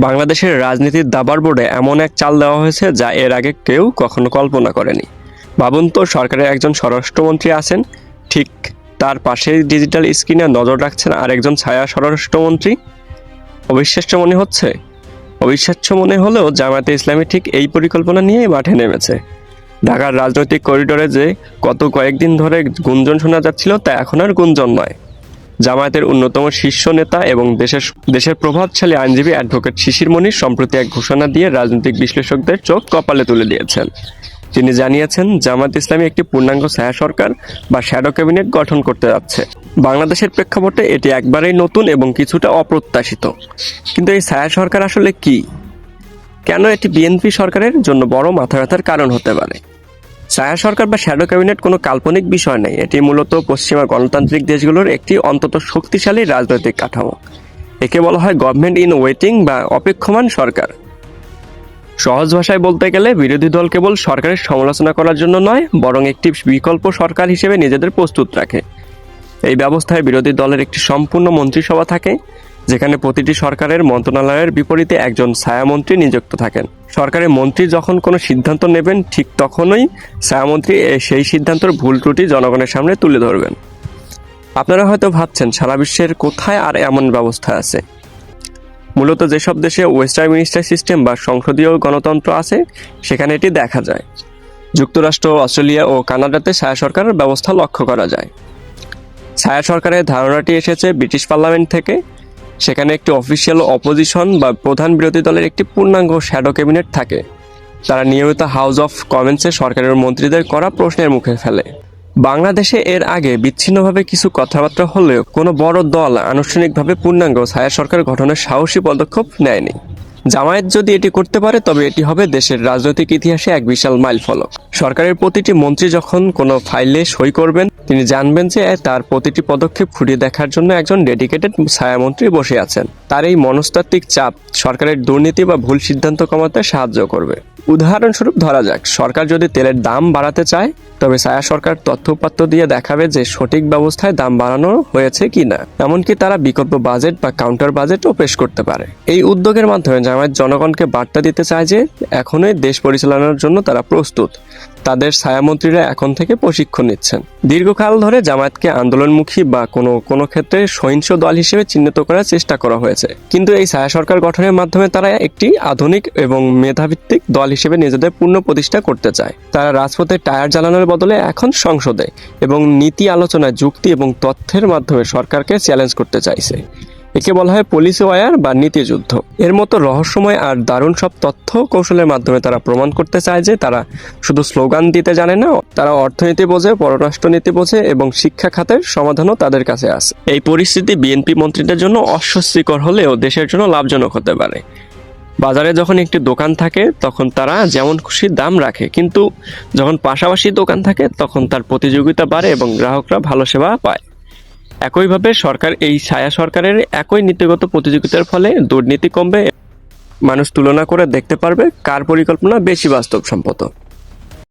বাংলাদেশের রাজনীতির দাবার বোর্ডে এমন এক চাল দেওয়া হয়েছে যা এর আগে কেউ কখনো কল্পনা করেনি। ভাবুন তো, সরকারের একজন স্বরাষ্ট্রমন্ত্রী আছেন, ঠিক তার পাশেই ডিজিটাল স্ক্রিনে নজর রাখছেন আরেকজন ছায়া স্বরাষ্ট্রমন্ত্রী। অবিশ্বাস্য মনে হচ্ছে? অবিশ্বাস্য মনে হলেও জামায়াতে ইসলামী ঠিক এই পরিকল্পনা নিয়েই মাঠে নেমেছে। ঢাকার রাজনৈতিক করিডোরে যে গত কয়েকদিন ধরে গুঞ্জন শোনা যাচ্ছিল তা এখন আর গুঞ্জন নয়। জামায়াতের অন্যতম শীর্ষ নেতা এবং দেশের প্রভাবশালী আইনজীবী অ্যাডভোকেট শিশির মনির সম্প্রতি এক ঘোষণা দিয়ে রাজনৈতিক বিশ্লেষকদের চোখ কপালে তুলে দিয়েছেন। তিনি জানিয়েছেন, জামায়াত ইসলামী একটি পূর্ণাঙ্গ ছায়া সরকার বা শ্যাডো ক্যাবিনেট গঠন করতে যাচ্ছে। বাংলাদেশের প্রেক্ষাপটে এটি একবারেই নতুন এবং কিছুটা অপ্রত্যাশিত। কিন্তু এই ছায়া সরকার আসলে কি? কেন এটি বিএনপি সরকারের জন্য বড় মাথা ব্যথার কারণ হতে পারে? ছায়া সরকার বা শ্যাডো ক্যাবিনেট কোনো কাল্পনিক বিষয় নেই। এটি মূলত পশ্চিমা গণতান্ত্রিক দেশগুলোর একটি অন্তত শক্তিশালী রাজনৈতিক কাঠামো। একে বলা হয় গভর্নমেন্ট ইন ওয়েটিং বা অপেক্ষমান সরকার। সহজ ভাষায় বলতে গেলে বিরোধী দল কেবল সরকারের সমালোচনা করার জন্য নয়, বরং একটি বিকল্প সরকার হিসেবে নিজেদের প্রস্তুত রাখে। এই ব্যবস্থায় বিরোধী দলের একটি সম্পূর্ণ মন্ত্রিসভা থাকে, যেখানে প্রতিটি সরকারের মন্ত্রণালয়ের বিপরীতে একজন ছায়ামন্ত্রী নিযুক্ত থাকেন। সরকারের মন্ত্রী যখন কোনো সিদ্ধান্ত নেবেন, ঠিক তখনই ছায়ামন্ত্রী সেই সিদ্ধান্তের ভুল ত্রুটি জনগণের সামনে তুলে ধরবেন। আপনারা হয়তো ভাবছেন, সারা বিশ্বের কোথায় আর এমন ব্যবস্থা আছে? মূলত যেসব দেশে ওয়েস্টার্ন মিনিস্টার সিস্টেম বা সংসদীয় গণতন্ত্র আছে, সেখানে এটি দেখা যায়। যুক্তরাষ্ট্র, অস্ট্রেলিয়া ও কানাডাতে ছায়া সরকারের ব্যবস্থা লক্ষ্য করা যায়। ছায়া সরকারের ধারণাটি এসেছে ব্রিটিশ পার্লামেন্ট থেকে। সেখানে একটি অফিসিয়াল অপোজিশন বা প্রধান বিরোধী দলের একটি পূর্ণাঙ্গ শ্যাডো ক্যাবিনেট থাকে। তারা নিয়মিত হাউস অফ কমন্সে সরকারের মন্ত্রীদের করা প্রশ্নের মুখে ফেলে। বাংলাদেশে এর আগে বিচ্ছিন্নভাবে কিছু কথাবার্তা হলেও কোনো বড় দল আনুষ্ঠানিকভাবে পূর্ণাঙ্গ ছায়া সরকার গঠনের সাহসী পদক্ষেপ নেয়নি। জামায়াত যদি এটি করতে পারে, তবে এটি হবে দেশের রাজনৈতিক ইতিহাসে এক বিশাল মাইলফলক। সরকারের প্রতিটি মন্ত্রী যখন কোনো ফাইলে সই করবেন, তিনি জানবেন যে তার প্রতিটি পদক্ষেপ খুঁটিয়ে দেখার জন্য একজন ডেডিকেটেড ছায়ামন্ত্রী বসে আছেন। তার এই মনস্তাত্ত্বিক চাপ সরকারের দুর্নীতি বা ভুল সিদ্ধান্ত কমাতে সাহায্য করবে। উদাহরণস্বরূপ ধরা যাক, সরকার যদি তেলের দাম বাড়াতে চায়, তবে ছায়া সরকার তথ্যপাত্র দিয়ে দেখাবে যে সঠিক ব্যবস্থায় দাম বাড়ানো হয়েছে কিনা। এমনকি তারা বিকল্প বাজেট বা কাউন্টার বাজেটও পেশ করতে পারে। এই উদ্যোগের মাধ্যমে জামায়াত জনগণকে বার্তা দিতে চায় যে এখনই দেশ পরিচালনার জন্য তারা প্রস্তুত। তাদের ছায়ামন্ত্রীরা এখন থেকে প্রশিক্ষণ নিচ্ছেন। দীর্ঘকাল ধরে জামায়াতকে আন্দোলনমুখী বা কোনো ক্ষেত্রে সহিংস দল হিসেবে চিহ্নিত করার চেষ্টা করা হয়েছে। কিন্তু এই ছায়া সরকার গঠনের মাধ্যমে তারা একটি আধুনিক এবং মেধাভিত্তিক দল হিসেবে নিজেদের পূর্ণ প্রতিষ্ঠা করতে চায়। তারা রাজপথে টায়ার জ্বালানোর বদলে এখন সংসদে এবং নীতি আলোচনায় যুক্তি এবং তথ্যের মাধ্যমে সরকারকে চ্যালেঞ্জ করতে চাইছে। একে বলা হয় পলিসি ওয়ার বা নীতিযুদ্ধ। এর মতো রহস্যময় আর দারুণ সব তথ্য কৌশলের মাধ্যমে তারা প্রমাণ করতে চায় যে তারা শুধু স্লোগান দিতে জানে না, তারা অর্থনীতি বোঝে, পররাষ্ট্রনীতি বোঝে এবং শিক্ষা খাতের সমাধানও তাদের কাছে আছে। এই পরিস্থিতি বিএনপি মন্ত্রীদের জন্য অস্বস্তিকর হলেও দেশের জন্য লাভজনক হতে পারে। বাজারে যখন একটি দোকান থাকে, তখন তারা যেমন খুশি দাম রাখে, কিন্তু যখন পাশাপাশি দোকান থাকে, তখন তার প্রতিযোগিতা বাড়ে এবং গ্রাহকরা ভালো সেবা পায়। একইভাবে সরকার এই ছায়া সরকারের একই নীতিগত প্রতিযোগিতার ফলে দুর্নীতি কমবে। মানুষ তুলনা করে দেখতে পারবে কার পরিকল্পনা বেশি বাস্তবসম্মত।